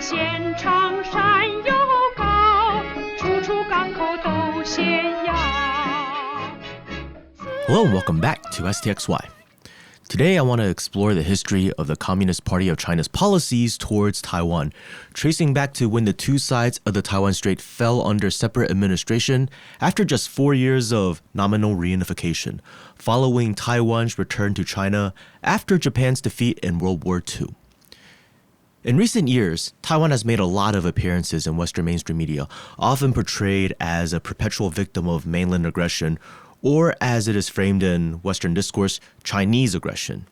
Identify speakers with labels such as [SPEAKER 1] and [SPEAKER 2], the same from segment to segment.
[SPEAKER 1] 线长山又高，处处港口都险要。
[SPEAKER 2] Hello and welcome back to STXY. Today I want to explore the history of the Communist Party of China's policies towards Taiwan, tracing back to when the two sides of the Taiwan Strait fell under separate administration after just 4 years of nominal reunification, following Taiwan's return to China after Japan's defeat in World War II. In recent years, Taiwan has made a lot of appearances in Western mainstream media, often portrayed as a perpetual victim of mainland aggression, or as it is framed in Western discourse, Chinese aggression.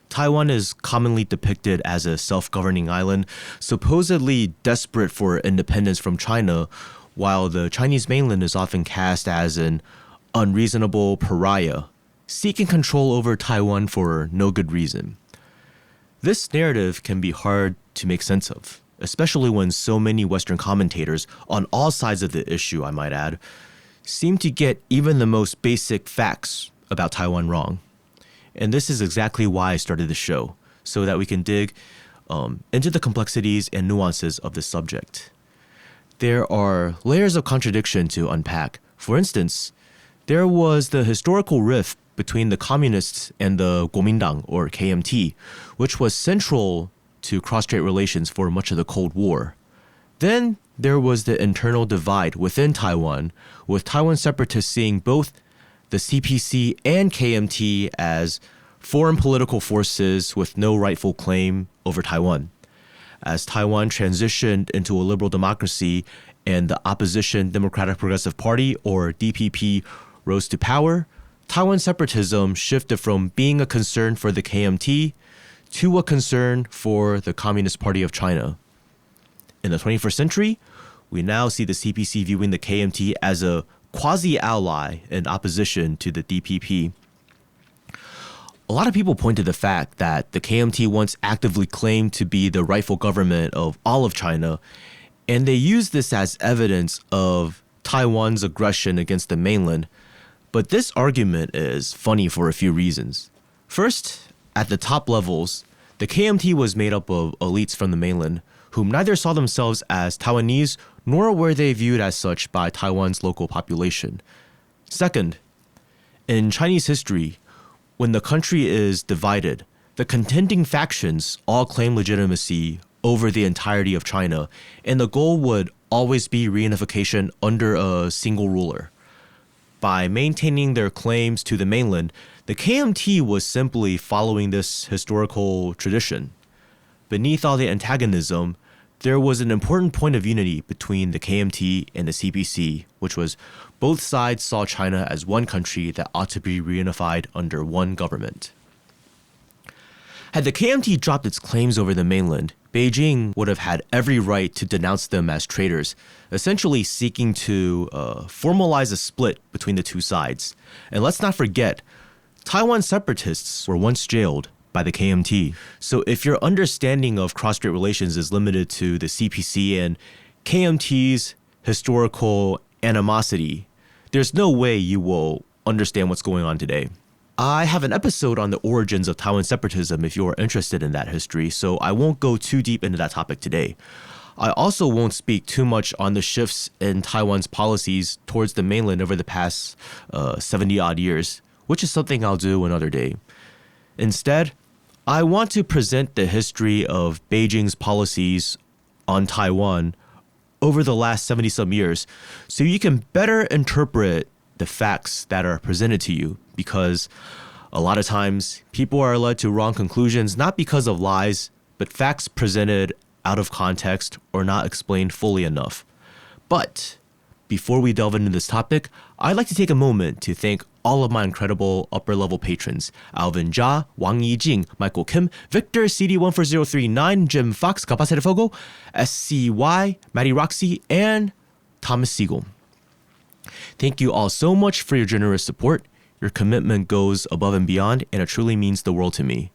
[SPEAKER 2] Taiwan is commonly depicted as a self-governing island, supposedly desperate for independence from China, while the Chinese mainland is often cast as an unreasonable pariah, seeking control over Taiwan for no good reason. This narrative can be hard to make sense of, especially when so many Western commentators, on all sides of the issue I might add, seem to get even the most basic facts about Taiwan wrong. And this is exactly why I started the show, so that we can dig into the complexities and nuances of this subject. There are layers of contradiction to unpack. For instance, there was the historical rift between the communists and the Kuomintang, or KMT, which was central to cross-strait relations for much of the Cold War. Then there was the internal divide within Taiwan, with Taiwan separatists seeing both the CPC and KMT as foreign political forces with no rightful claim over Taiwan. As Taiwan transitioned into a liberal democracy and the opposition Democratic Progressive Party, or DPP, rose to power, Taiwan separatism shifted from being a concern for the KMT to a concern for the Communist Party of China. In the 21st century, we now see the CPC viewing the KMT as a quasi-ally in opposition to the DPP. A lot of people point to the fact that the KMT once actively claimed to be the rightful government of all of China, and they use this as evidence of Taiwan's aggression against the mainland. But this argument is funny for a few reasons. First, at the top levels, the KMT was made up of elites from the mainland, whom neither saw themselves as Taiwanese nor were they viewed as such by Taiwan's local population. Second, in Chinese history, when the country is divided, the contending factions all claim legitimacy over the entirety of China, and the goal would always be reunification under a single ruler. By maintaining their claims to the mainland, the KMT was simply following this historical tradition. Beneath all the antagonism, there was an important point of unity between the KMT and the CPC, which was both sides saw China as one country that ought to be reunified under one government. Had the KMT dropped its claims over the mainland, Beijing would have had every right to denounce them as traitors, essentially seeking to formalize a split between the two sides. And let's not forget, Taiwan separatists were once jailed by the KMT. So if your understanding of cross-strait relations is limited to the CPC and KMT's historical animosity, there's no way you will understand what's going on today. I have an episode on the origins of Taiwan separatism if you're interested in that history, so I won't go too deep into that topic today. I also won't speak too much on the shifts in Taiwan's policies towards the mainland over the past 70-odd years, which is something I'll do another day. Instead, I want to present the history of Beijing's policies on Taiwan over the last 70-some years so you can better interpret the facts that are presented to you, because a lot of times people are led to wrong conclusions not because of lies, but facts presented out of context or not explained fully enough. But before we delve into this topic, I'd like to take a moment to thank all of my incredible upper-level patrons: Alvin Jia, Wang Yijing, Michael Kim, Victor, CD14039, Jim Fox, Capacete Fogo, SCY, Maddie Roxy, and Thomas Siegel. Thank you all so much for your generous support. Your commitment goes above and beyond, and it truly means the world to me.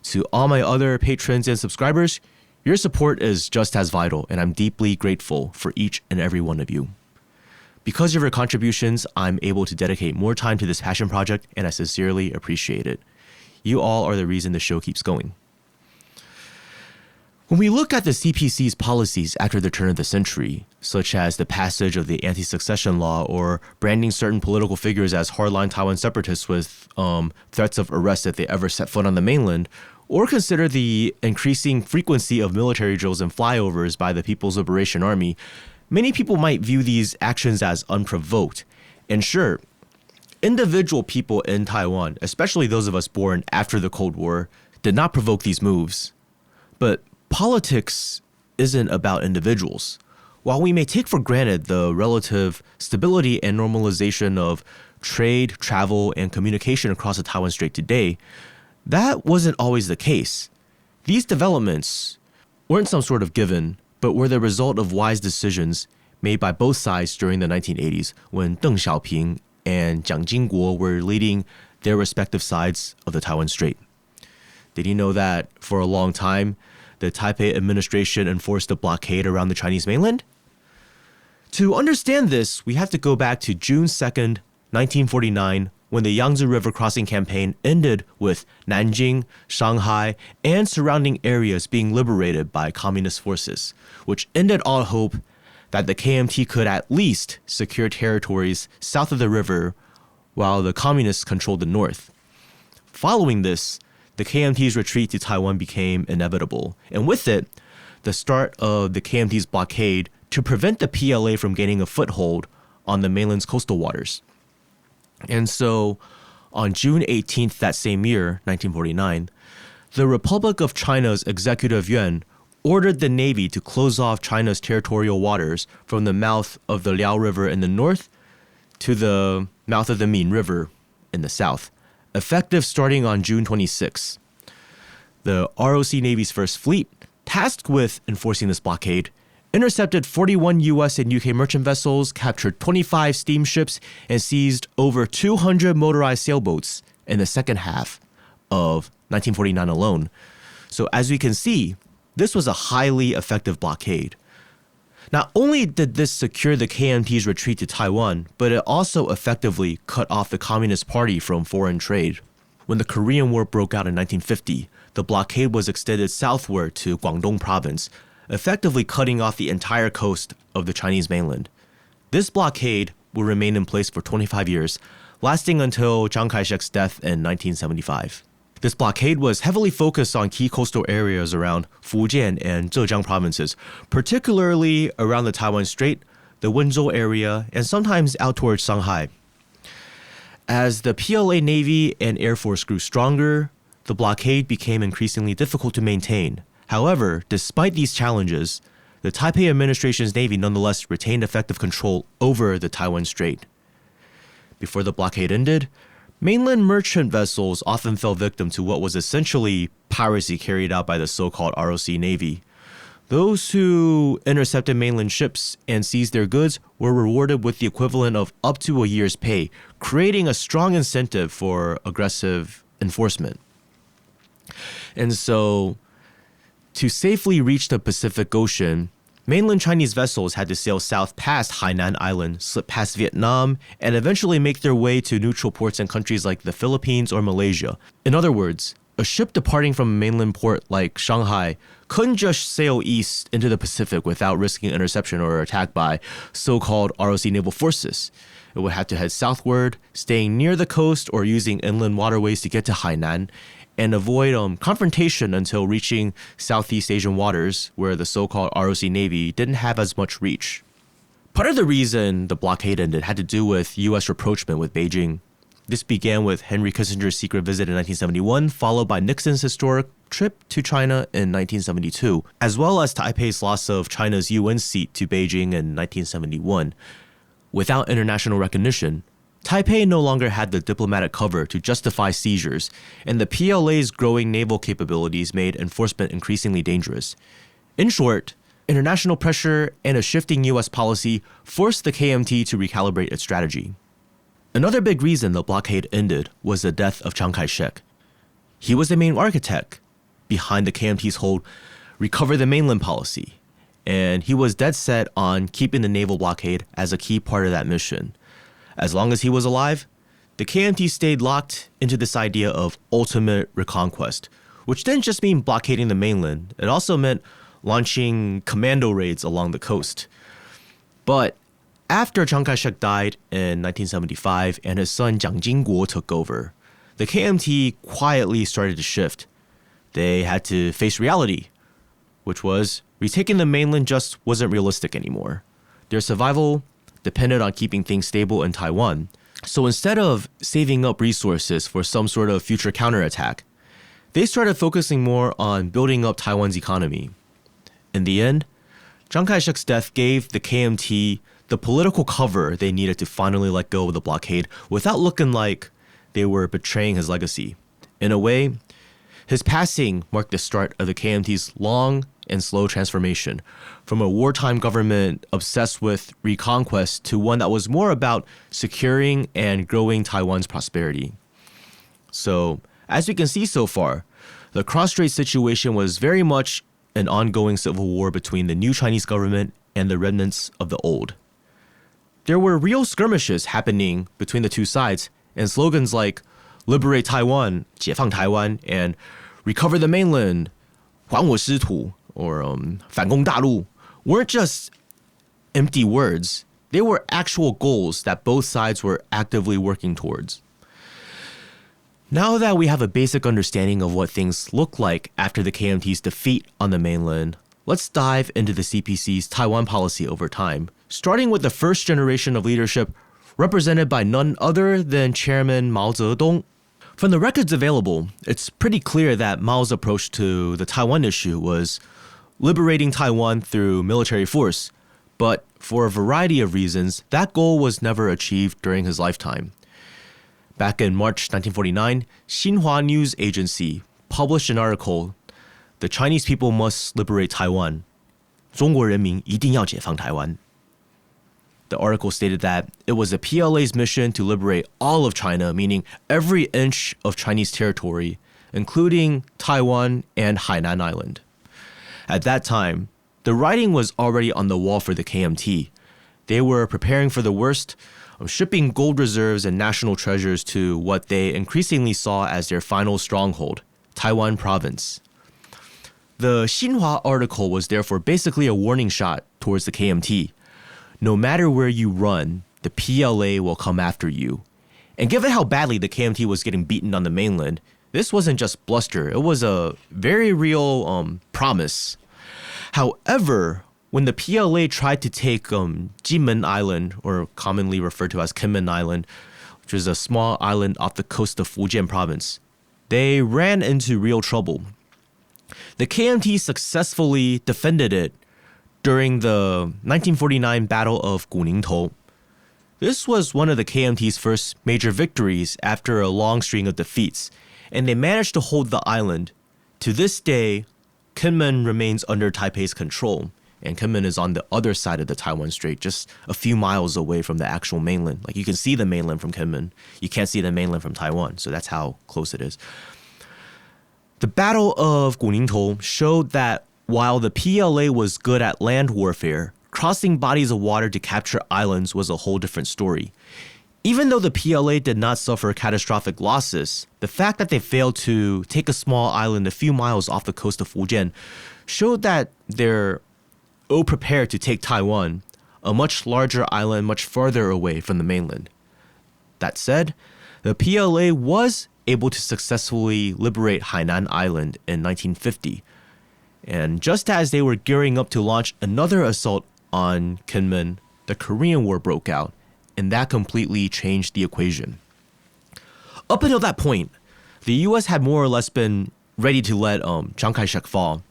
[SPEAKER 2] To all my other patrons and subscribers, your support is just as vital, and I'm deeply grateful for each and every one of you. Because of your contributions, I'm able to dedicate more time to this passion project, and I sincerely appreciate it. You all are the reason the show keeps going. When we look at the CPC's policies after the turn of the century, such as the passage of the Anti-Secession Law or branding certain political figures as hardline Taiwan separatists with threats of arrest if they ever set foot on the mainland, or consider the increasing frequency of military drills and flyovers by the People's Liberation Army, many people might view these actions as unprovoked. And sure, individual people in Taiwan, especially those of us born after the Cold War, did not provoke these moves. But politics isn't about individuals. While we may take for granted the relative stability and normalization of trade, travel, and communication across the Taiwan Strait today, that wasn't always the case. These developments weren't some sort of given, but were the result of wise decisions made by both sides during the 1980s when Deng Xiaoping and Jiang Jingguo were leading their respective sides of the Taiwan Strait. Did you know that for a long time, the Taipei administration enforced a blockade around the Chinese mainland? To understand this, we have to go back to June 2nd, 1949, when the Yangtze River crossing campaign ended with Nanjing, Shanghai, and surrounding areas being liberated by communist forces, which ended all hope that the KMT could at least secure territories south of the river while the communists controlled the north. Following this, the KMT's retreat to Taiwan became inevitable, and with it, the start of the KMT's blockade to prevent the PLA from gaining a foothold on the mainland's coastal waters. And so, on June 18th that same year, 1949, the Republic of China's Executive Yuan ordered the Navy to close off China's territorial waters from the mouth of the Liao River in the north to the mouth of the Min River in the south, effective starting on June 26. The ROC Navy's First Fleet, tasked with enforcing this blockade, intercepted 41 U.S. and UK merchant vessels, captured 25 steamships, and seized over 200 motorized sailboats in the second half of 1949 alone. So as we can see, this was a highly effective blockade. Not only did this secure the KMT's retreat to Taiwan, but it also effectively cut off the Communist Party from foreign trade. When the Korean War broke out in 1950, the blockade was extended southward to Guangdong province, effectively cutting off the entire coast of the Chinese mainland. This blockade will remain in place for 25 years, lasting until Chiang Kai-shek's death in 1975. This blockade was heavily focused on key coastal areas around Fujian and Zhejiang provinces, particularly around the Taiwan Strait, the Wenzhou area, and sometimes out towards Shanghai. As the PLA Navy and Air Force grew stronger, the blockade became increasingly difficult to maintain. However, despite these challenges, the Taipei administration's Navy nonetheless retained effective control over the Taiwan Strait. Before the blockade ended, mainland merchant vessels often fell victim to what was essentially piracy carried out by the so-called ROC Navy. Those who intercepted mainland ships and seized their goods were rewarded with the equivalent of up to a year's pay, creating a strong incentive for aggressive enforcement. And so, to safely reach the Pacific Ocean, mainland Chinese vessels had to sail south past Hainan Island, slip past Vietnam, and eventually make their way to neutral ports in countries like the Philippines or Malaysia. In other words, a ship departing from a mainland port like Shanghai couldn't just sail east into the Pacific without risking interception or attack by so-called ROC naval forces. It would have to head southward, staying near the coast or using inland waterways to get to Hainan, and avoid confrontation until reaching Southeast Asian waters, where the so-called ROC Navy didn't have as much reach. Part of the reason the blockade ended had to do with U.S. rapprochement with Beijing. This began with Henry Kissinger's secret visit in 1971, followed by Nixon's historic trip to China in 1972, as well as Taipei's loss of China's UN seat to Beijing in 1971. Without international recognition, Taipei no longer had the diplomatic cover to justify seizures, and the PLA's growing naval capabilities made enforcement increasingly dangerous. In short, international pressure and a shifting U.S. policy forced the KMT to recalibrate its strategy. Another big reason the blockade ended was the death of Chiang Kai-shek. He was the main architect behind the KMT's whole recover the mainland policy, and he was dead set on keeping the naval blockade as a key part of that mission. As long as he was alive, the KMT stayed locked into this idea of ultimate reconquest, which didn't just mean blockading the mainland. It also meant launching commando raids along the coast. But after Chiang Kai-shek died in 1975 and his son Jiang Jingguo took over, the KMT quietly started to shift. They had to face reality, which was retaking the mainland just wasn't realistic anymore. Their survival depended on keeping things stable in Taiwan. So instead of saving up resources for some sort of future counterattack, they started focusing more on building up Taiwan's economy. In the end, Chiang Kai-shek's death gave the KMT the political cover they needed to finally let go of the blockade without looking like they were betraying his legacy. In a way, his passing marked the start of the KMT's long and slow transformation from a wartime government obsessed with reconquest to one that was more about securing and growing Taiwan's prosperity. So, as we can see so far, the Cross-Strait situation was very much an ongoing civil war between the new Chinese government and the remnants of the old. There were real skirmishes happening between the two sides, and slogans like liberate Taiwan, 解放 Taiwan, and recover the mainland, 还我失土, or 反攻大陆, weren't just empty words. They were actual goals that both sides were actively working towards. Now that we have a basic understanding of what things look like after the KMT's defeat on the mainland, let's dive into the CPC's Taiwan policy over time, starting with the first generation of leadership represented by none other than Chairman Mao Zedong. From the records available, it's pretty clear that Mao's approach to the Taiwan issue was liberating Taiwan through military force, but for a variety of reasons, that goal was never achieved during his lifetime. Back in March 1949, Xinhua News Agency published an article, "The Chinese people must liberate Taiwan. 中国人民一定要解放台湾." The article stated that it was the PLA's mission to liberate all of China, meaning every inch of Chinese territory, including Taiwan and Hainan Island. At that time, the writing was already on the wall for the KMT. They were preparing for the worst, shipping gold reserves and national treasures to what they increasingly saw as their final stronghold, Taiwan province. The Xinhua article was therefore basically a warning shot towards the KMT. No matter where you run, the PLA will come after you. And given how badly the KMT was getting beaten on the mainland, this wasn't just bluster, it was a very real promise. However, when the PLA tried to take Jinmen Island, or commonly referred to as Kinmen Island, which is a small island off the coast of Fujian province, they ran into real trouble. The KMT successfully defended it during the 1949 Battle of Guningtou. This was one of the KMT's first major victories after a long string of defeats, and they managed to hold the island. To this day, Kinmen remains under Taipei's control, and Kinmen is on the other side of the Taiwan Strait, just a few miles away from the actual mainland. Like, you can see the mainland from Kinmen. You can't see the mainland from Taiwan, so that's how close it is. The Battle of Guningtou showed that while the PLA was good at land warfare, crossing bodies of water to capture islands was a whole different story. Even though the PLA did not suffer catastrophic losses, the fact that they failed to take a small island a few miles off the coast of Fujian showed that they're ill-prepared to take Taiwan, a much larger island much farther away from the mainland. That said, the PLA was able to successfully liberate Hainan Island in 1950. And just as they were gearing up to launch another assault on Kinmen, the Korean War broke out, and that completely changed the equation. Up until that point, the US had more or less been ready to let Chiang Kai-shek fall.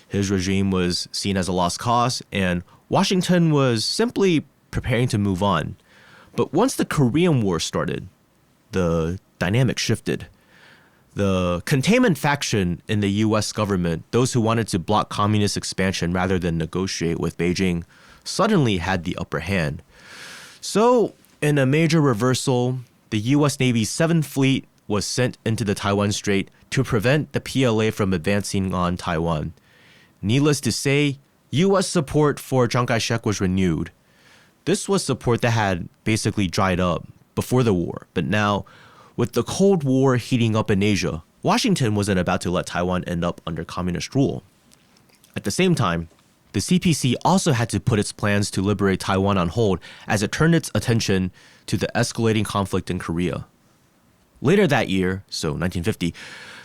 [SPEAKER 2] His regime was seen as a lost cause, and Washington was simply preparing to move on. But once the Korean War started, the dynamic shifted. The containment faction in the US government, those who wanted to block communist expansion rather than negotiate with Beijing, suddenly had the upper hand. So, in a major reversal, the US Navy's 7th Fleet was sent into the Taiwan Strait to prevent the PLA from advancing on Taiwan. Needless to say, US support for Chiang Kai-shek was renewed. This was support that had basically dried up before the war, but now, with the Cold War heating up in Asia, Washington wasn't about to let Taiwan end up under communist rule. At the same time, the CPC also had to put its plans to liberate Taiwan on hold as it turned its attention to the escalating conflict in Korea. Later that year, so 1950,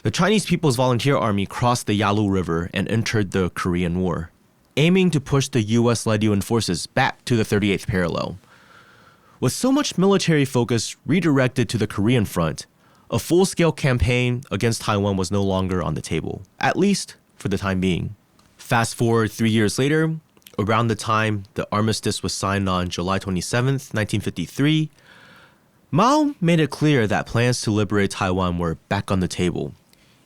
[SPEAKER 2] the Chinese People's Volunteer Army crossed the Yalu River and entered the Korean War, aiming to push the US-led UN forces back to the 38th parallel. With so much military focus redirected to the Korean front, a full-scale campaign against Taiwan was no longer on the table, at least for the time being. Fast forward 3 years later, around the time the armistice was signed on July 27th, 1953, Mao made it clear that plans to liberate Taiwan were back on the table.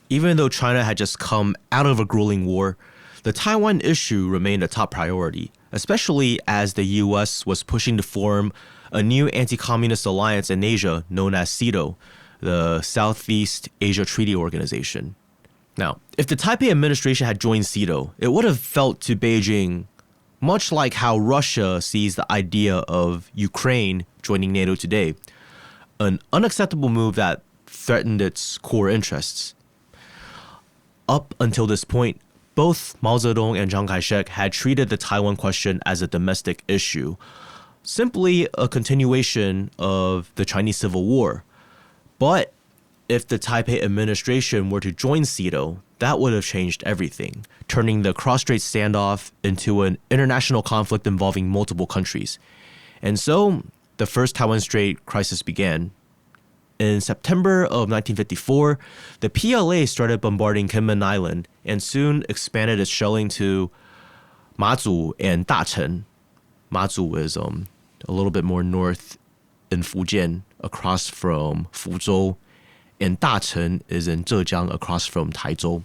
[SPEAKER 2] Even though China had just come out of a grueling war, the Taiwan issue remained a top priority, especially as the US was pushing to form a new anti-communist alliance in Asia known as SEATO, the Southeast Asia Treaty Organization. Now, if the Taipei administration had joined SEATO, it would have felt to Beijing much like how Russia sees the idea of Ukraine joining NATO today, an unacceptable move that threatened its core interests. Up until this point, both Mao Zedong and Chiang Kai-shek had treated the Taiwan question as a domestic issue, simply a continuation of the Chinese Civil War. But if the Taipei administration were to join SEATO, that would have changed everything, turning the Cross-Strait standoff into an international conflict involving multiple countries. And so, the first Taiwan Strait crisis began. In September of 1954, the PLA started bombarding Kinmen Island and soon expanded its shelling to Mazu and Dacheng. Mazu is a little bit more north in Fujian, across from Fuzhou, and Dacheng is in Zhejiang, across from Taizhou.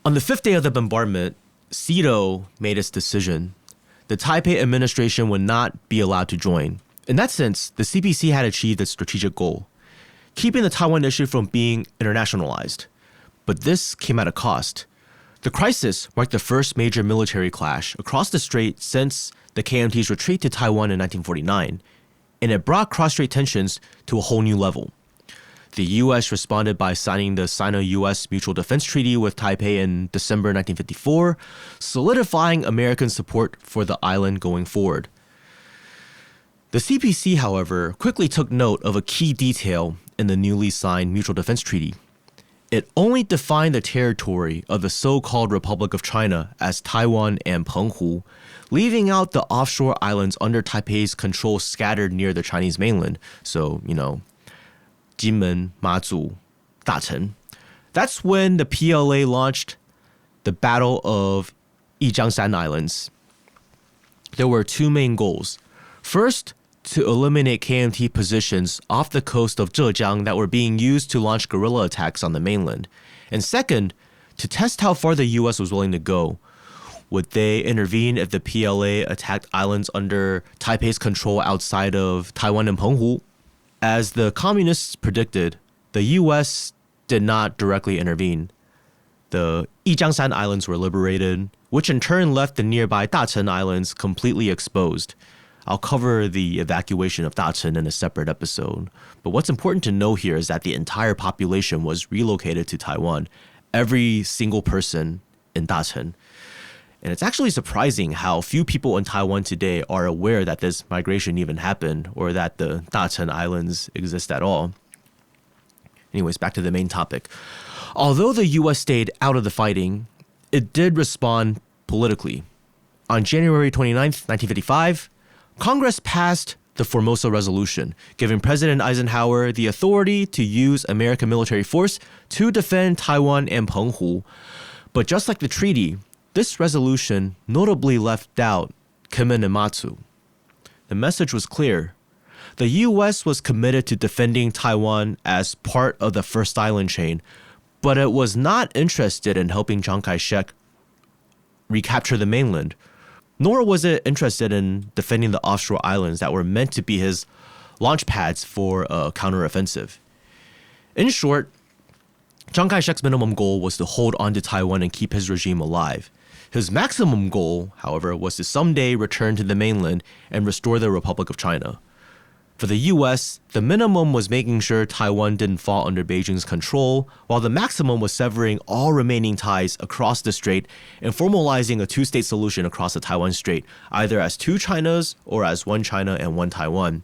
[SPEAKER 2] On the fifth day of the bombardment, SEATO made its decision. The Taipei administration would not be allowed to join. In that sense, the CPC had achieved its strategic goal, keeping the Taiwan issue from being internationalized. But this came at a cost. The crisis marked the first major military clash across the strait since the KMT's retreat to Taiwan in 1949, and it brought cross-strait tensions to a whole new level. The U.S. responded by signing the Sino-U.S. Mutual Defense Treaty with Taipei in December 1954, solidifying American support for the island going forward. The CPC, however, quickly took note of a key detail in the newly signed Mutual Defense Treaty. It only defined the territory of the so-called Republic of China as Taiwan and Penghu, leaving out the offshore islands under Taipei's control scattered near the Chinese mainland. So, Kinmen, Mazu, Dacheng. That's when the PLA launched the Battle of Yijiangshan Islands. There were two main goals. First, to eliminate KMT positions off the coast of Zhejiang that were being used to launch guerrilla attacks on the mainland. And second, to test how far the US was willing to go. Would they intervene if the PLA attacked islands under Taipei's control outside of Taiwan and Penghu? As the communists predicted, the US did not directly intervene. The Yijiangshan Islands were liberated, which in turn left the nearby Dacheng Islands completely exposed. I'll cover the evacuation of Dacheng in a separate episode. But what's important to know here is that the entire population was relocated to Taiwan, every single person in Dacheng. And it's actually surprising how few people in Taiwan today are aware that this migration even happened or that the Dacheng Islands exist at all. Anyways, back to the main topic. Although the US stayed out of the fighting, it did respond politically. On January 29th, 1955, Congress passed the Formosa Resolution, giving President Eisenhower the authority to use American military force to defend Taiwan and Penghu. But just like the treaty, this resolution notably left out Kinmen and Mazu. The message was clear. The U.S. was committed to defending Taiwan as part of the First Island chain, but it was not interested in helping Chiang Kai-shek recapture the mainland, nor was it interested in defending the offshore islands that were meant to be his launch pads for a counteroffensive. In short, Chiang Kai-shek's minimum goal was to hold on to Taiwan and keep his regime alive. His maximum goal, however, was to someday return to the mainland and restore the Republic of China. For the US, the minimum was making sure Taiwan didn't fall under Beijing's control, while the maximum was severing all remaining ties across the strait and formalizing a two-state solution across the Taiwan Strait, either as two Chinas or as one China and one Taiwan.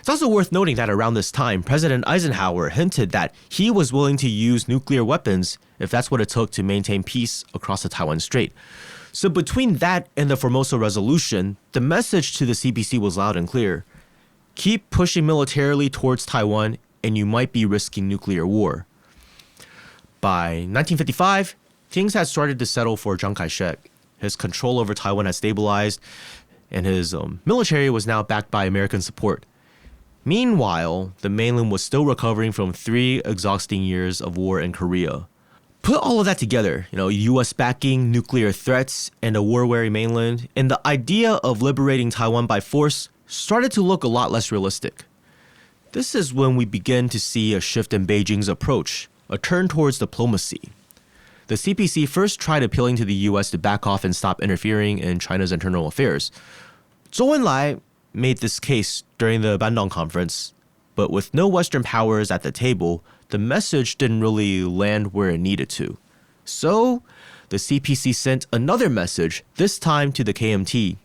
[SPEAKER 2] It's also worth noting that around this time, President Eisenhower hinted that he was willing to use nuclear weapons if that's what it took to maintain peace across the Taiwan Strait. So between that and the Formosa Resolution, the message to the CPC was loud and clear. Keep pushing militarily towards Taiwan and you might be risking nuclear war. By 1955, things had started to settle for Chiang Kai-shek. His control over Taiwan had stabilized and his military was now backed by American support. Meanwhile, the mainland was still recovering from 3 exhausting years of war in Korea. Put all of that together, US backing, nuclear threats, and a war-weary mainland, and the idea of liberating Taiwan by force started to look a lot less realistic. This is when we begin to see a shift in Beijing's approach, a turn towards diplomacy. The CPC first tried appealing to the US to back off and stop interfering in China's internal affairs. Zhou Enlai made this case during the Bandung Conference, but with no Western powers at the table, the message didn't really land where it needed to. So, the CPC sent another message, this time to the KMT.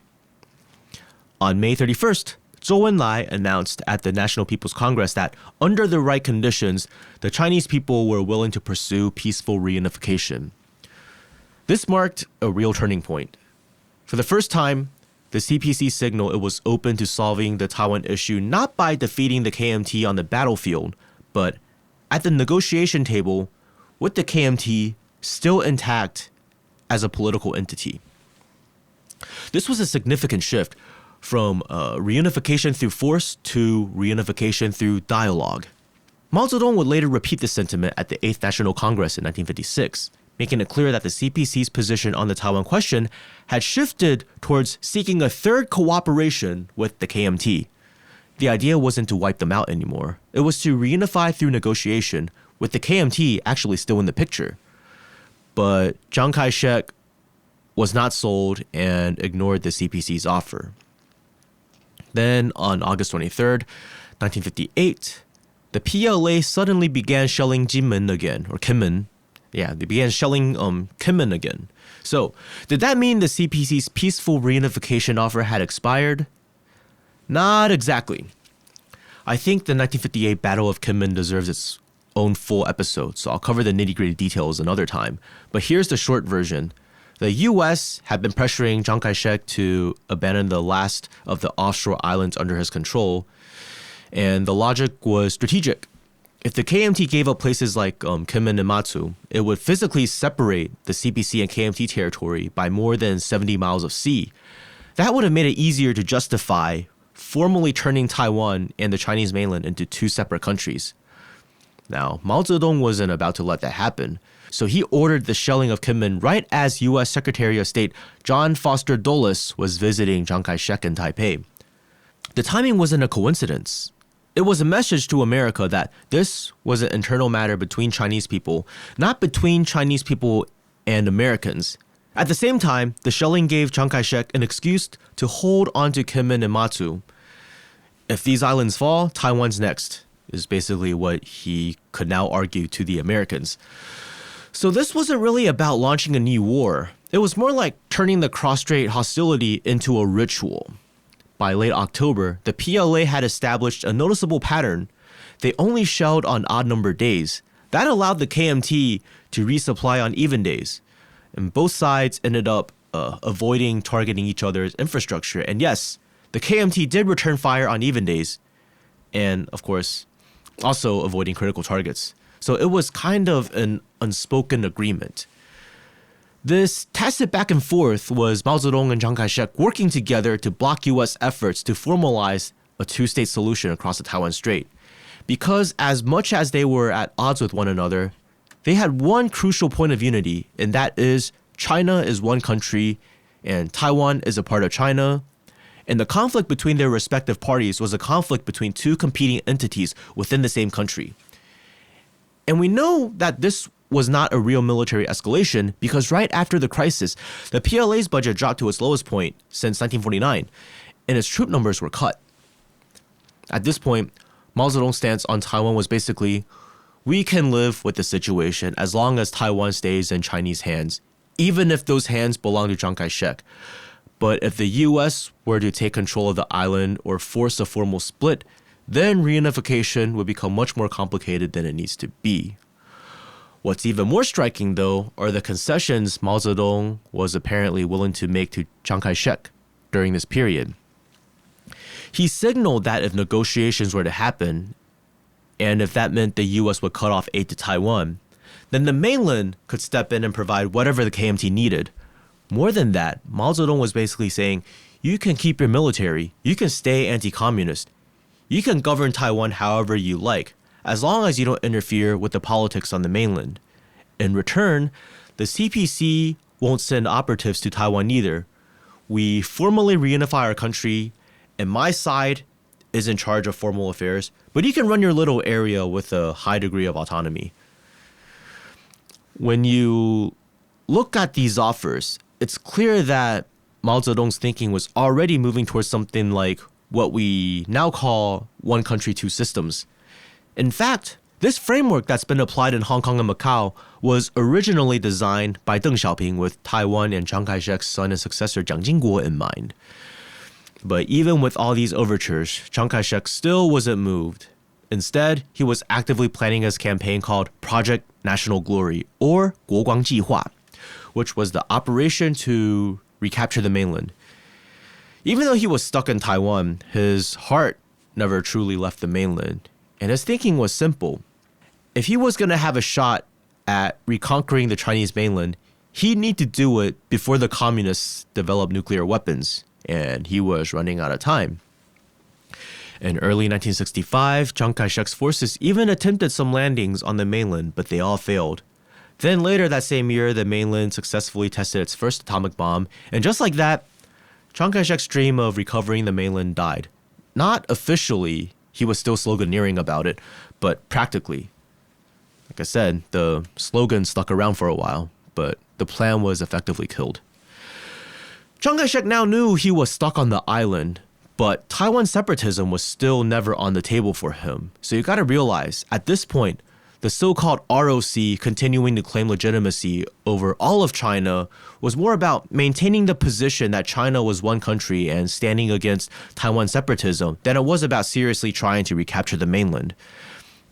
[SPEAKER 2] On May 31st, Zhou Enlai announced at the National People's Congress that under the right conditions, the Chinese people were willing to pursue peaceful reunification. This marked a real turning point. For the first time, the CPC signaled it was open to solving the Taiwan issue not by defeating the KMT on the battlefield, but at the negotiation table with the KMT still intact as a political entity. This was a significant shift from reunification through force to reunification through dialogue. Mao Zedong would later repeat this sentiment at the 8th National Congress in 1956, making it clear that the CPC's position on the Taiwan question had shifted towards seeking a third cooperation with the KMT. The idea wasn't to wipe them out anymore. It was to reunify through negotiation, with the KMT actually still in the picture. But Chiang Kai-shek was not sold and ignored the CPC's offer. Then, on August 23rd, 1958, the PLA suddenly began shelling Jinmen again, or Kinmen. Yeah, they began shelling Kinmen again. So, did that mean the CPC's peaceful reunification offer had expired? Not exactly. I think the 1958 Battle of Kinmen deserves its own full episode, so I'll cover the nitty-gritty details another time. But here's the short version. The US had been pressuring Chiang Kai-shek to abandon the last of the offshore islands under his control, and the logic was strategic. If the KMT gave up places like Kinmen and Matsu, it would physically separate the CPC and KMT territory by more than 70 miles of sea. That would have made it easier to justify formally turning Taiwan and the Chinese mainland into 2 separate countries. Now, Mao Zedong wasn't about to let that happen, so he ordered the shelling of Kinmen right as U.S. Secretary of State John Foster Dulles was visiting Chiang Kai-shek in Taipei. The timing wasn't a coincidence. It was a message to America that this was an internal matter between Chinese people, not between Chinese people and Americans. At the same time, the shelling gave Chiang Kai-shek an excuse to hold onto Kinmen and Matsu. If these islands fall, Taiwan's next, is basically what he could now argue to the Americans. So this wasn't really about launching a new war. It was more like turning the Cross-Strait hostility into a ritual. By late October, the PLA had established a noticeable pattern. They only shelled on odd-numbered days. That allowed the KMT to resupply on even days. And both sides ended up avoiding targeting each other's infrastructure. And yes, the KMT did return fire on even days. And, of course, also avoiding critical targets. So it was kind of an unspoken agreement. This tacit back and forth was Mao Zedong and Chiang Kai-shek working together to block U.S. efforts to formalize a 2-state solution across the Taiwan Strait. Because as much as they were at odds with one another, they had one crucial point of unity, and that is China is one country and Taiwan is a part of China. And the conflict between their respective parties was a conflict between 2 competing entities within the same country. And we know that this was not a real military escalation because right after the crisis, the PLA's budget dropped to its lowest point since 1949, and its troop numbers were cut. At this point, Mao Zedong's stance on Taiwan was basically, we can live with the situation as long as Taiwan stays in Chinese hands, even if those hands belong to Chiang Kai-shek. But if the US were to take control of the island or force a formal split, then reunification would become much more complicated than it needs to be. What's even more striking, though, are the concessions Mao Zedong was apparently willing to make to Chiang Kai-shek during this period. He signaled that if negotiations were to happen, and if that meant the US would cut off aid to Taiwan, then the mainland could step in and provide whatever the KMT needed. More than that, Mao Zedong was basically saying, you can keep your military, you can stay anti-communist, you can govern Taiwan however you like, as long as you don't interfere with the politics on the mainland. In return, the CPC won't send operatives to Taiwan either. We formally reunify our country, and my side is in charge of formal affairs, but you can run your little area with a high degree of autonomy. When you look at these offers, it's clear that Mao Zedong's thinking was already moving towards something like what we now call one country, two systems. In fact, this framework that's been applied in Hong Kong and Macau was originally designed by Deng Xiaoping with Taiwan and Chiang Kai-shek's son and successor Jiang Jingguo in mind. But even with all these overtures, Chiang Kai-shek still wasn't moved. Instead, he was actively planning his campaign called Project National Glory, or 国光计划, which was the operation to recapture the mainland. Even though he was stuck in Taiwan, his heart never truly left the mainland. And his thinking was simple. If he was going to have a shot at reconquering the Chinese mainland, he'd need to do it before the communists developed nuclear weapons, and he was running out of time. In early 1965, Chiang Kai-shek's forces even attempted some landings on the mainland, but they all failed. Then later that same year, the mainland successfully tested its first atomic bomb, and just like that, Chiang Kai-shek's dream of recovering the mainland died. Not officially, he was still sloganeering about it, but practically. Like I said, the slogan stuck around for a while, but the plan was effectively killed. Chiang Kai-shek now knew he was stuck on the island, but Taiwan separatism was still never on the table for him. So you gotta realize, at this point, the so-called ROC continuing to claim legitimacy over all of China was more about maintaining the position that China was one country and standing against Taiwan separatism than it was about seriously trying to recapture the mainland.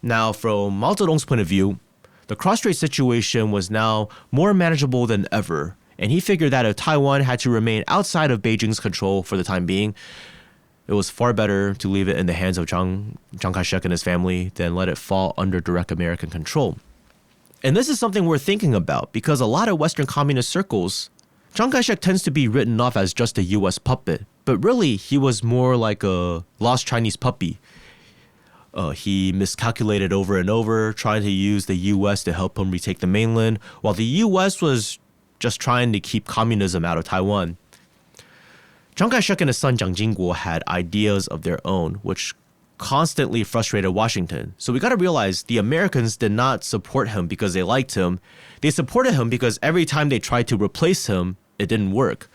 [SPEAKER 2] Now, from Mao Zedong's point of view, the Cross-Strait situation was now more manageable than ever, and he figured that if Taiwan had to remain outside of Beijing's control for the time being, it was far better to leave it in the hands of Chiang Kai-shek and his family than let it fall under direct American control. And this is something worth thinking about because a lot of Western communist circles, Chiang Kai-shek tends to be written off as just a US puppet, but really he was more like a lost Chinese puppy. He miscalculated over and over, trying to use the US to help him retake the mainland, while the US was just trying to keep communism out of Taiwan. Chiang Kai-shek and his son Jiang Jingguo had ideas of their own, which constantly frustrated Washington. So we gotta realize the Americans did not support him because they liked him. They supported him because every time they tried to replace him, it didn't work.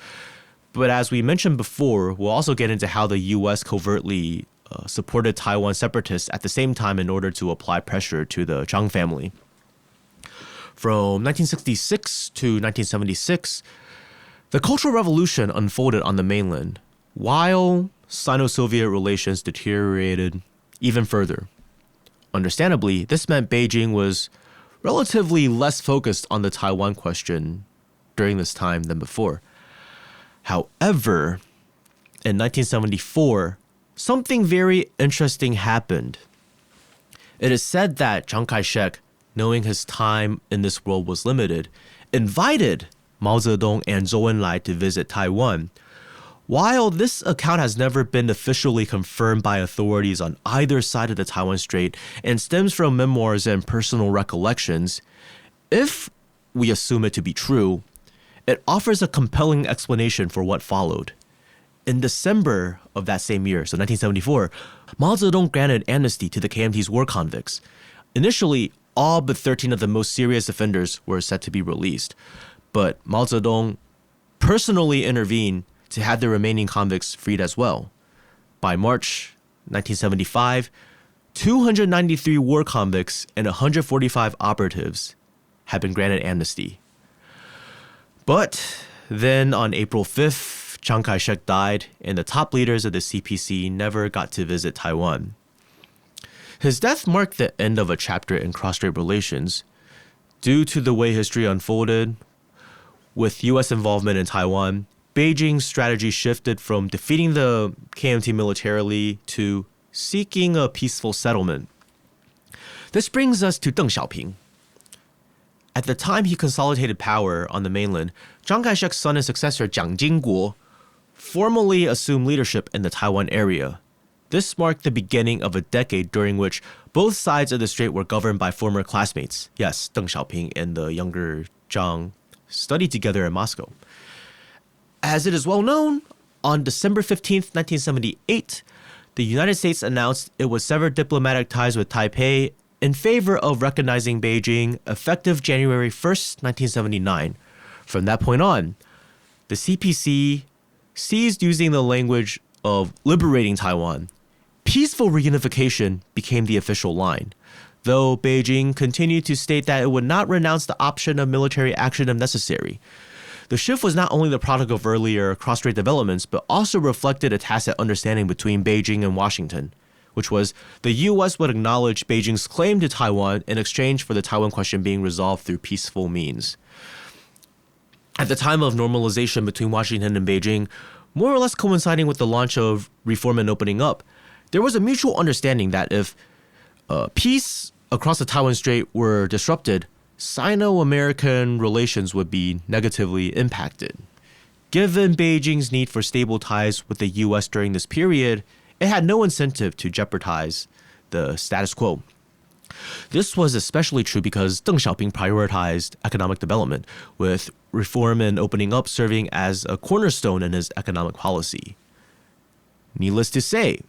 [SPEAKER 2] But as we mentioned before, we'll also get into how the US covertly supported Taiwan separatists at the same time in order to apply pressure to the Chiang family. From 1966 to 1976, the Cultural Revolution unfolded on the mainland, while Sino-Soviet relations deteriorated even further. Understandably, this meant Beijing was relatively less focused on the Taiwan question during this time than before. However, in 1974, something very interesting happened. It is said that Chiang Kai-shek, knowing his time in this world was limited, invited Mao Zedong and Zhou Enlai to visit Taiwan. While this account has never been officially confirmed by authorities on either side of the Taiwan Strait and stems from memoirs and personal recollections, if we assume it to be true, it offers a compelling explanation for what followed. In December of that same year, so 1974, Mao Zedong granted amnesty to the KMT's war convicts. Initially, all but 13 of the most serious offenders were set to be released. But Mao Zedong personally intervened to have the remaining convicts freed as well. By March 1975, 293 war convicts and 145 operatives had been granted amnesty. But then on April 5th, Chiang Kai-shek died, and the top leaders of the CPC never got to visit Taiwan. His death marked the end of a chapter in cross-strait relations. Due to the way history unfolded, with U.S. involvement in Taiwan, Beijing's strategy shifted from defeating the KMT militarily to seeking a peaceful settlement. This brings us to Deng Xiaoping. At the time he consolidated power on the mainland, Chiang Kai-shek's son and successor Jiang Jingguo formally assumed leadership in the Taiwan area. This marked the beginning of a decade during which both sides of the strait were governed by former classmates. Yes, Deng Xiaoping and the younger Jiang studied together in Moscow. As it is well known, on December 15th, 1978, the United States announced it would sever diplomatic ties with Taipei in favor of recognizing Beijing effective January 1st, 1979. From that point on, the CPC ceased using the language of liberating Taiwan. Peaceful reunification became the official line, though Beijing continued to state that it would not renounce the option of military action if necessary. The shift was not only the product of earlier cross-strait developments, but also reflected a tacit understanding between Beijing and Washington, which was the U.S. would acknowledge Beijing's claim to Taiwan in exchange for the Taiwan question being resolved through peaceful means. At the time of normalization between Washington and Beijing, more or less coinciding with the launch of reform and opening up, there was a mutual understanding that if peace across the Taiwan Strait were disrupted, Sino-American relations would be negatively impacted. Given Beijing's need for stable ties with the U.S. during this period, it had no incentive to jeopardize the status quo. This was especially true because Deng Xiaoping prioritized economic development, with reform and opening up serving as a cornerstone in his economic policy. Needless to say,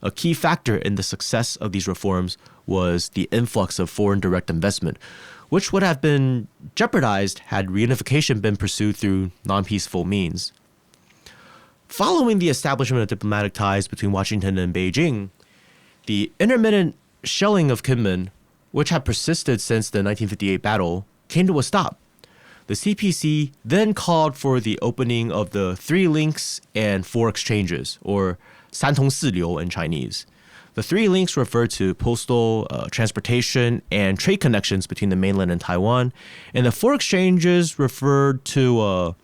[SPEAKER 2] a key factor in the success of these reforms was the influx of foreign direct investment, which would have been jeopardized had reunification been pursued through non-peaceful means. Following the establishment of diplomatic ties between Washington and Beijing, the intermittent shelling of Kinmen, which had persisted since the 1958 battle, came to a stop. The CPC then called for the opening of the 3 links and 4 exchanges, or 三通四流in Chinese. The 3 links refer to postal, transportation, and trade connections between the mainland and Taiwan, and the 4 exchanges referred to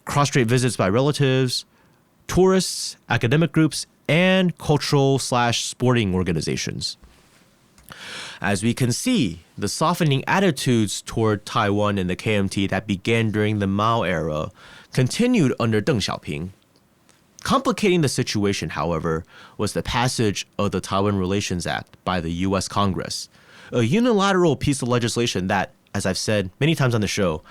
[SPEAKER 2] cross-strait visits by relatives, tourists, academic groups, and cultural/sporting organizations. As we can see, the softening attitudes toward Taiwan and the KMT that began during the Mao era continued under Deng Xiaoping. Complicating the situation, however, was the passage of the Taiwan Relations Act by the U.S. Congress, a unilateral piece of legislation that, as I've said many times on the show,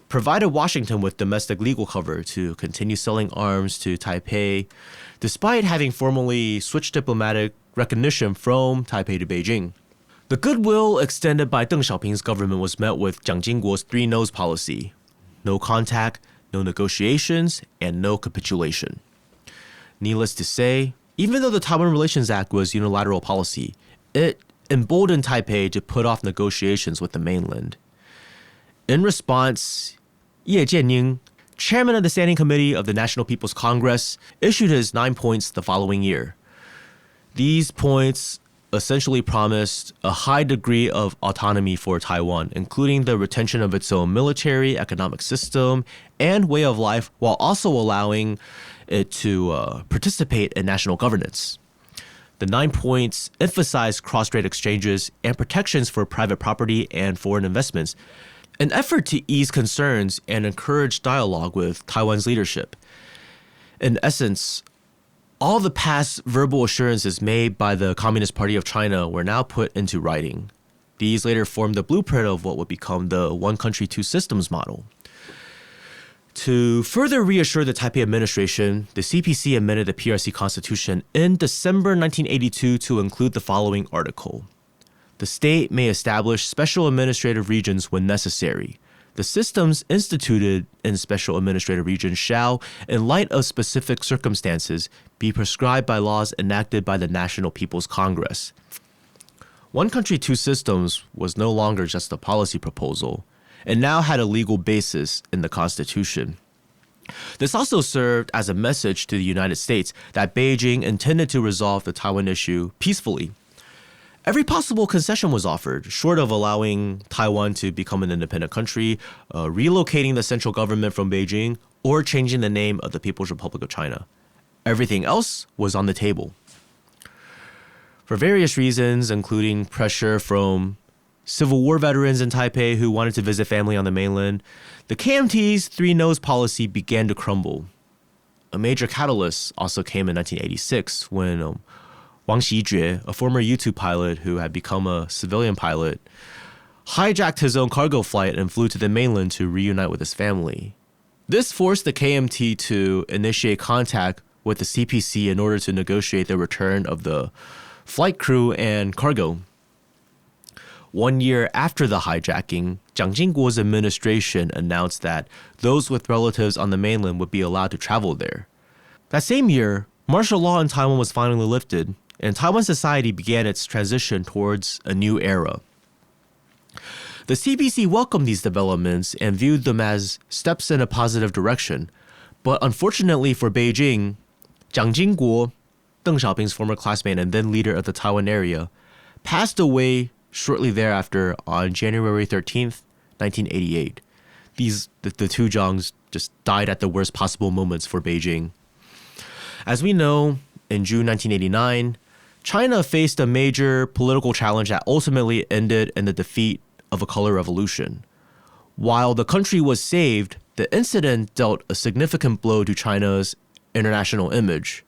[SPEAKER 2] provided Washington with domestic legal cover to continue selling arms to Taipei, despite having formally switched diplomatic recognition from Taipei to Beijing. The goodwill extended by Deng Xiaoping's government was met with Jiang Jingguo's 3 no's policy: no contact, no negotiations, and no capitulation. Needless to say, even though the Taiwan Relations Act was unilateral policy, it emboldened Taipei to put off negotiations with the mainland. In response, Ye Jianying, chairman of the Standing Committee of the National People's Congress, issued his 9 points the following year. These points essentially promised a high degree of autonomy for Taiwan, including the retention of its own military, economic system, and way of life, while also allowing it to participate in national governance. The 9 points emphasized cross-strait exchanges and protections for private property and foreign investments, an effort to ease concerns and encourage dialogue with Taiwan's leadership. In essence, all the past verbal assurances made by the Communist Party of China were now put into writing. These later formed the blueprint of what would become the one country, two systems model. To further reassure the Taipei administration, the CPC amended the PRC Constitution in December 1982 to include the following article. The state may establish special administrative regions when necessary. the systems instituted in Special Administrative Regions shall, in light of specific circumstances, be prescribed by laws enacted by the National People's Congress. One country, two systems was no longer just a policy proposal. It now had a legal basis in the Constitution. This also served as a message to the United States that Beijing intended to resolve the Taiwan issue peacefully. Every possible concession was offered, short of allowing Taiwan to become an independent country, relocating the central government from Beijing, or changing the name of the People's Republic of China. Everything else was on the table. For various reasons, including pressure from Civil War veterans in Taipei who wanted to visit family on the mainland, the KMT's three no's policy began to crumble. A major catalyst also came in 1986 when Wang Xijue, a former U-2 pilot who had become a civilian pilot, hijacked his own cargo flight and flew to the mainland to reunite with his family. This forced the KMT to initiate contact with the CPC in order to negotiate the return of the flight crew and cargo. 1 year after the hijacking, Jiang Jingguo's administration announced that those with relatives on the mainland would be allowed to travel there. That same year, martial law in Taiwan was finally lifted, and Taiwan society began its transition towards a new era. The CPC welcomed these developments and viewed them as steps in a positive direction, but unfortunately for Beijing, Jiang Jingguo, Deng Xiaoping's former classmate and then leader of the Taiwan area, passed away shortly thereafter on January 13th, 1988. The two Jiangs just died at the worst possible moments for Beijing. As we know, in June 1989, China faced a major political challenge that ultimately ended in the defeat of a color revolution. While the country was saved, the incident dealt a significant blow to China's international image.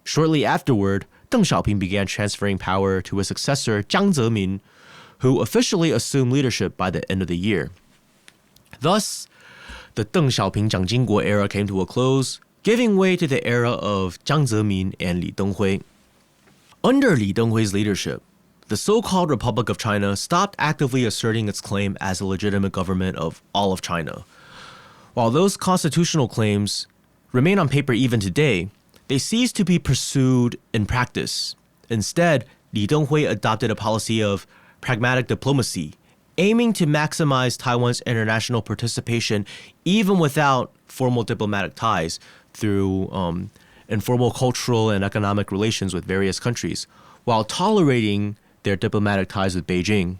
[SPEAKER 2] Shortly afterward, Deng Xiaoping began transferring power to his successor, Jiang Zemin, who officially assumed leadership by the end of the year. Thus, the Deng Xiaoping-Jiang Jingguo era came to a close, giving way to the era of Jiang Zemin and Li Denghui. Under Li Denghui's leadership, the so-called Republic of China stopped actively asserting its claim as a legitimate government of all of China. While those constitutional claims remain on paper even today, they ceased to be pursued in practice. Instead, Li Denghui adopted a policy of pragmatic diplomacy, aiming to maximize Taiwan's international participation even without formal diplomatic ties through informal cultural and economic relations with various countries, while tolerating their diplomatic ties with Beijing.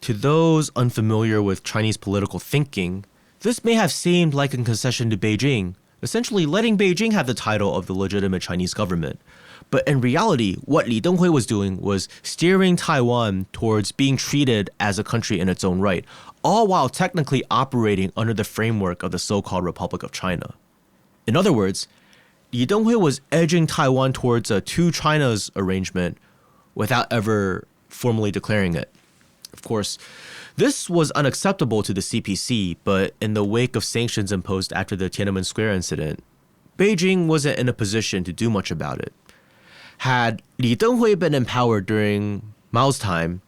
[SPEAKER 2] To those unfamiliar with Chinese political thinking, this may have seemed like a concession to Beijing, essentially letting Beijing have the title of the legitimate Chinese government. But in reality, what Li Denghui was doing was steering Taiwan towards being treated as a country in its own right, all while technically operating under the framework of the so-called Republic of China. In other words, Li Denghui was edging Taiwan towards a two Chinas arrangement without ever formally declaring it. Of course, this was unacceptable to the CPC, but in the wake of sanctions imposed after the Tiananmen Square incident, Beijing wasn't in a position to do much about it. Had Li Denghui been in power during Mao's time,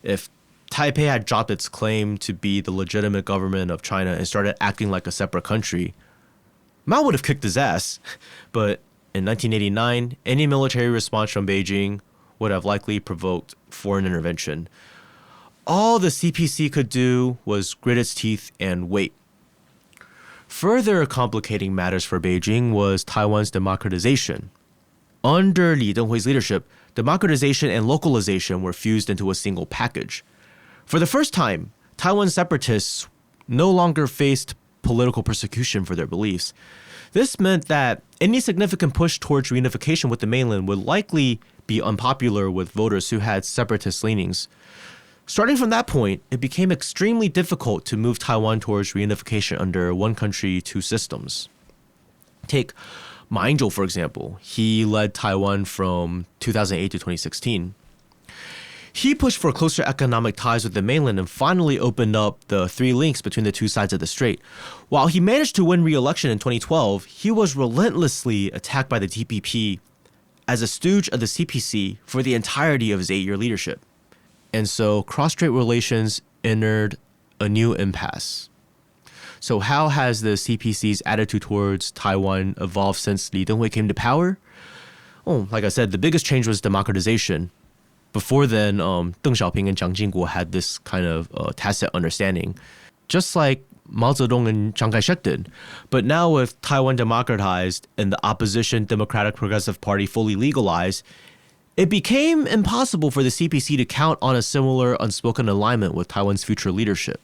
[SPEAKER 2] if Taipei had dropped its claim to be the legitimate government of China and started acting like a separate country, Mao would have kicked his ass. But in 1989, any military response from Beijing would have likely provoked foreign intervention. All the CPC could do was grit its teeth and wait. Further complicating matters for Beijing was Taiwan's democratization. Under Li Denghui's leadership, democratization and localization were fused into a single package. For the first time, Taiwan separatists no longer faced political persecution for their beliefs. This meant that any significant push towards reunification with the mainland would likely be unpopular with voters who had separatist leanings. Starting from that point, it became extremely difficult to move Taiwan towards reunification under one country, two systems. Take Ma Ying-jeou, for example. He led Taiwan from 2008 to 2016. He pushed for closer economic ties with the mainland and finally opened up the three links between the two sides of the strait. While he managed to win re-election in 2012, he was relentlessly attacked by the DPP as a stooge of the CPC for the entirety of his 8-year leadership. And so cross-strait relations entered a new impasse. So how has the CPC's attitude towards Taiwan evolved since Li Denghui came to power? Oh, like I said, the biggest change was democratization. Before then, Deng Xiaoping and Jiang Jingguo had this kind of tacit understanding, just like Mao Zedong and Chiang Kai-shek did. But now with Taiwan democratized and the opposition Democratic Progressive Party fully legalized, it became impossible for the CPC to count on a similar unspoken alignment with Taiwan's future leadership.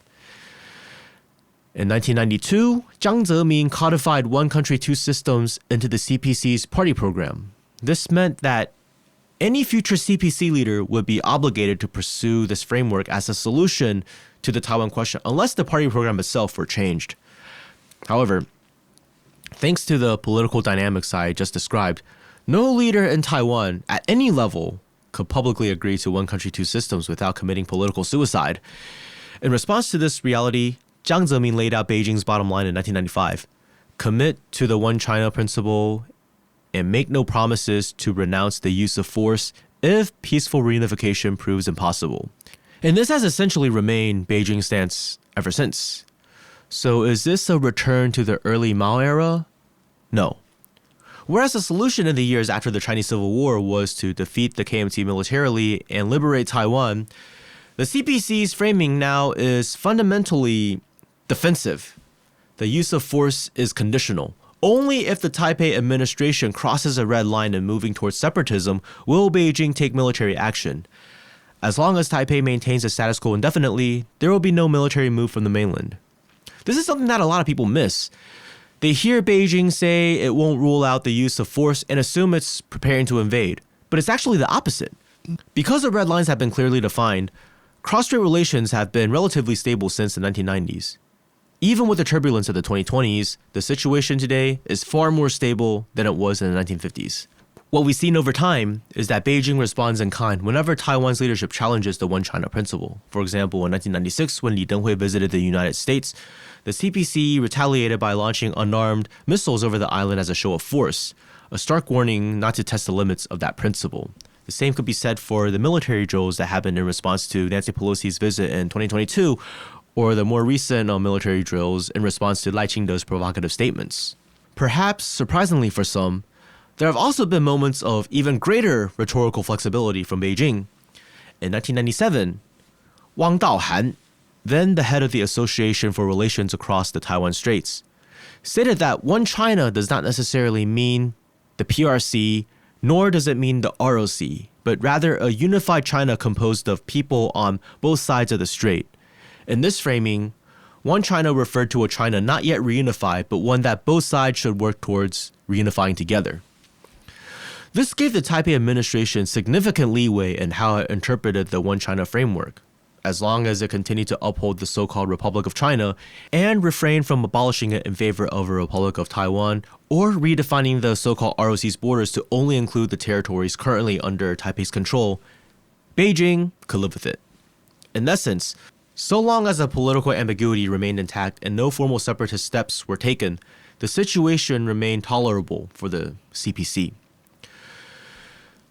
[SPEAKER 2] In 1992, Jiang Zemin codified one country, two systems into the CPC's party program. This meant that any future CPC leader would be obligated to pursue this framework as a solution to the Taiwan question, unless the party program itself were changed. However, thanks to the political dynamics I just described, no leader in Taiwan at any level could publicly agree to one country, two systems without committing political suicide. In response to this reality, Jiang Zemin laid out Beijing's bottom line in 1995: commit to the one China principle and make no promises to renounce the use of force if peaceful reunification proves impossible. And this has essentially remained Beijing's stance ever since. So is this a return to the early Mao era? No. Whereas the solution in the years after the Chinese Civil War was to defeat the KMT militarily and liberate Taiwan, the CPC's framing now is fundamentally defensive. The use of force is conditional. Only if the Taipei administration crosses a red line in moving towards separatism will Beijing take military action. As long as Taipei maintains the status quo indefinitely, there will be no military move from the mainland. This is something that a lot of people miss. They hear Beijing say it won't rule out the use of force and assume it's preparing to invade. But it's actually the opposite. Because the red lines have been clearly defined, cross-strait relations have been relatively stable since the 1990s. Even with the turbulence of the 2020s, the situation today is far more stable than it was in the 1950s. What we've seen over time is that Beijing responds in kind whenever Taiwan's leadership challenges the One China principle. For example, in 1996, when Li Denghui visited the United States, the CPC retaliated by launching unarmed missiles over the island as a show of force, a stark warning not to test the limits of that principle. The same could be said for the military drills that happened in response to Nancy Pelosi's visit in 2022, or the more recent military drills in response to Lai Ching-te's provocative statements. Perhaps, surprisingly for some, there have also been moments of even greater rhetorical flexibility from Beijing. In 1997, Wang Daohan, then the head of the Association for Relations Across the Taiwan Straits, stated that one China does not necessarily mean the PRC, nor does it mean the ROC, but rather a unified China composed of people on both sides of the strait. In this framing, one China referred to a China not yet reunified, but one that both sides should work towards reunifying together. This gave the Taipei administration significant leeway in how it interpreted the One China framework, as long as it continued to uphold the so-called Republic of China and refrain from abolishing it in favor of a Republic of Taiwan or redefining the so-called ROC's borders to only include the territories currently under Taipei's control. Beijing could live with it. In essence, so long as the political ambiguity remained intact and no formal separatist steps were taken, the situation remained tolerable for the CPC.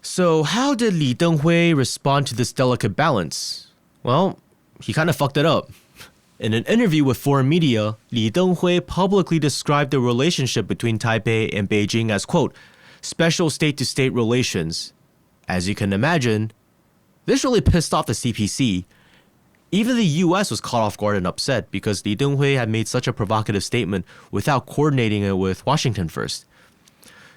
[SPEAKER 2] So how did Li Denghui respond to this delicate balance? Well, he kind of fucked it up. In an interview with foreign media, Li Denghui publicly described the relationship between Taipei and Beijing as, quote, special state-to-state relations. As you can imagine, this really pissed off the CPC. Even the US was caught off guard and upset because Li Denghui had made such a provocative statement without coordinating it with Washington first.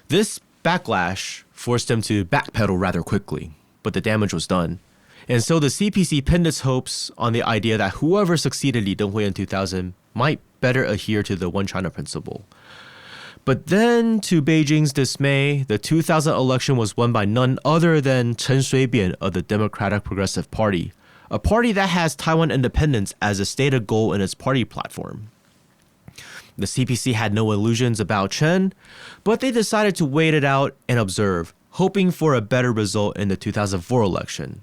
[SPEAKER 2] This backlash forced him to backpedal rather quickly, but the damage was done. And so the CPC pinned its hopes on the idea that whoever succeeded Li Denghui in 2000 might better adhere to the One China principle. But then, to Beijing's dismay, the 2000 election was won by none other than Chen Shui-bian of the Democratic Progressive Party, a party that has Taiwan independence as a stated goal in its party platform. The CPC had no illusions about Chen, but they decided to wait it out and observe, hoping for a better result in the 2004 election.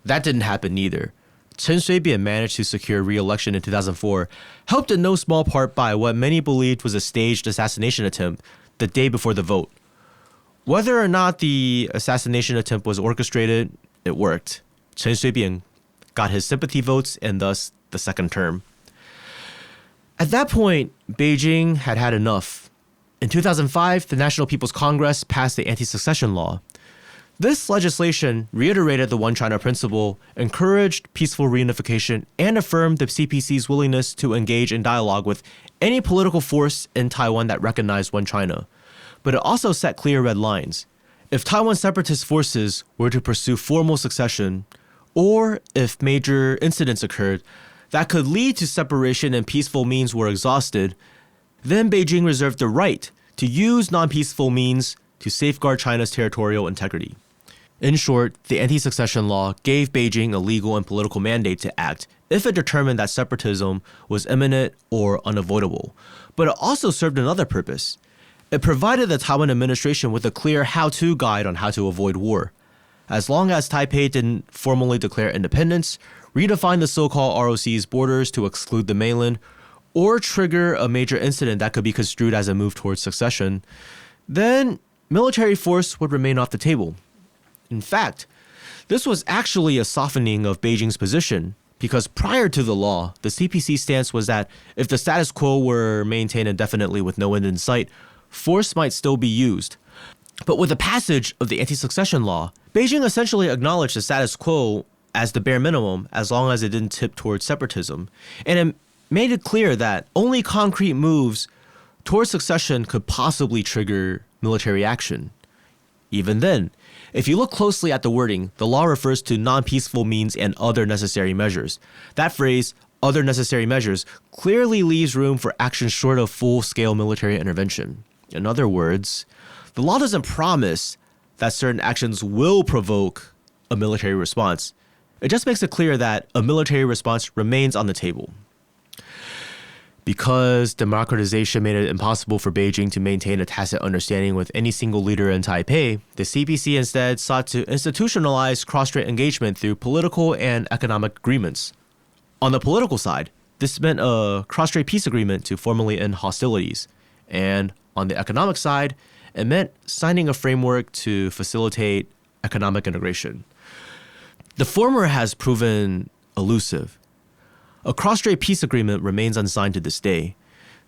[SPEAKER 2] That didn't happen either. Chen Shui-bian managed to secure re-election in 2004, helped in no small part by what many believed was a staged assassination attempt the day before the vote. Whether or not the assassination attempt was orchestrated, it worked. Chen Shui-bian got his sympathy votes and thus the second term. At that point, Beijing had had enough. In 2005, the National People's Congress passed the Anti-Secession Law. This legislation reiterated the One China principle, encouraged peaceful reunification, and affirmed the CPC's willingness to engage in dialogue with any political force in Taiwan that recognized One China. But it also set clear red lines. If Taiwan separatist forces were to pursue formal succession, or if major incidents occurred that could lead to separation and peaceful means were exhausted, then Beijing reserved the right to use non-peaceful means to safeguard China's territorial integrity. In short, the Anti-Secession Law gave Beijing a legal and political mandate to act if it determined that separatism was imminent or unavoidable. But it also served another purpose. It provided the Taiwan administration with a clear how-to guide on how to avoid war. As long as Taipei didn't formally declare independence, redefine the so-called ROC's borders to exclude the mainland, or trigger a major incident that could be construed as a move towards succession, then military force would remain off the table. In fact, this was actually a softening of Beijing's position, because prior to the law, the CPC stance was that if the status quo were maintained indefinitely with no end in sight, force might still be used. But with the passage of the Anti-Secession Law, Beijing essentially acknowledged the status quo as the bare minimum as long as it didn't tip towards separatism. And it made it clear that only concrete moves towards succession could possibly trigger military action. Even then, if you look closely at the wording, the law refers to non-peaceful means and other necessary measures. That phrase, other necessary measures, clearly leaves room for action short of full-scale military intervention. In other words, the law doesn't promise that certain actions will provoke a military response. It just makes it clear that a military response remains on the table. Because democratization made it impossible for Beijing to maintain a tacit understanding with any single leader in Taipei, the CPC instead sought to institutionalize cross-strait engagement through political and economic agreements. On the political side, this meant a cross-strait peace agreement to formally end hostilities. And on the economic side, it meant signing a framework to facilitate economic integration. The former has proven elusive. A cross-strait peace agreement remains unsigned to this day.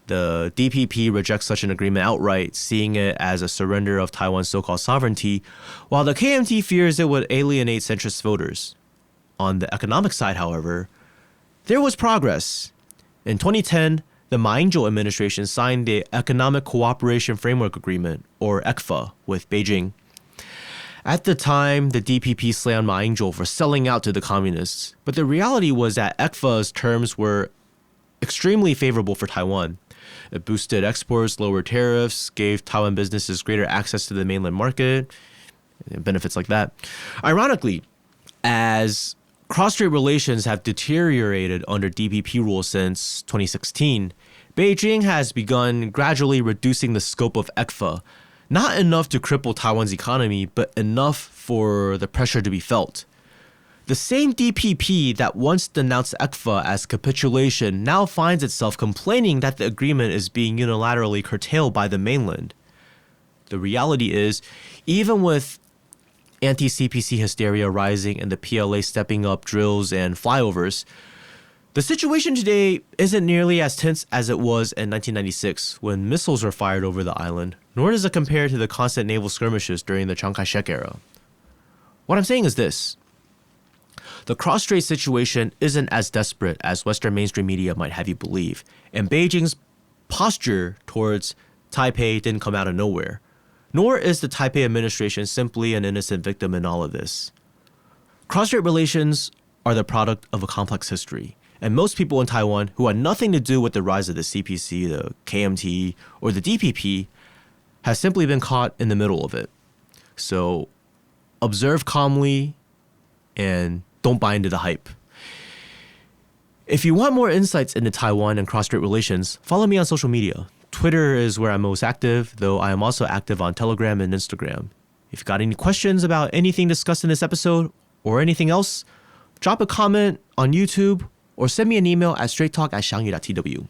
[SPEAKER 2] The DPP rejects such an agreement outright, seeing it as a surrender of Taiwan's so-called sovereignty, while the KMT fears it would alienate centrist voters. On the economic side, however, there was progress. In 2010, the Ma Ying-jeou administration signed the Economic Cooperation Framework Agreement, or ECFA, with Beijing. At the time, the DPP slammed Ma Ying-jeou for selling out to the communists, but the reality was that ECFA's terms were extremely favorable for Taiwan. It boosted exports, lowered tariffs, gave Taiwan businesses greater access to the mainland market, and benefits like that. Ironically, as cross-strait relations have deteriorated under DPP rules since 2016, Beijing has begun gradually reducing the scope of ECFA, not enough to cripple Taiwan's economy, but enough for the pressure to be felt. The same DPP that once denounced ECFA as capitulation now finds itself complaining that the agreement is being unilaterally curtailed by the mainland. The reality is, even with anti-CPC hysteria rising and the PLA stepping up drills and flyovers, the situation today isn't nearly as tense as it was in 1996 when missiles were fired over the island, nor does it compare to the constant naval skirmishes during the Chiang Kai-shek era. What I'm saying is this. The cross-strait situation isn't as desperate as Western mainstream media might have you believe, and Beijing's posture towards Taipei didn't come out of nowhere. Nor is the Taipei administration simply an innocent victim in all of this. Cross-strait relations are the product of a complex history, and most people in Taiwan who had nothing to do with the rise of the CPC, the KMT, or the DPP have simply been caught in the middle of it. So observe calmly and don't buy into the hype. If you want more insights into Taiwan and cross-strait relations, follow me on social media. Twitter is where I'm most active, though I am also active on Telegram and Instagram. If you've got any questions about anything discussed in this episode or anything else, drop a comment on YouTube or send me an email at straighttalk@xiangyu.tw.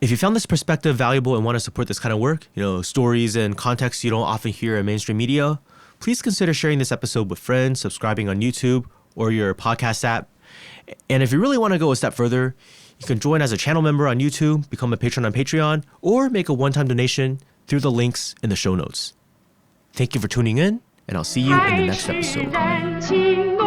[SPEAKER 2] If you found this perspective valuable and want to support this kind of work, stories and contexts you don't often hear in mainstream media, please consider sharing this episode with friends, subscribing on YouTube or your podcast app. And if you really want to go a step further, You can join as a channel member on YouTube, become a patron on Patreon, or make a one-time donation through the links in the show notes. Thank you for tuning in, and I'll see you in the next episode.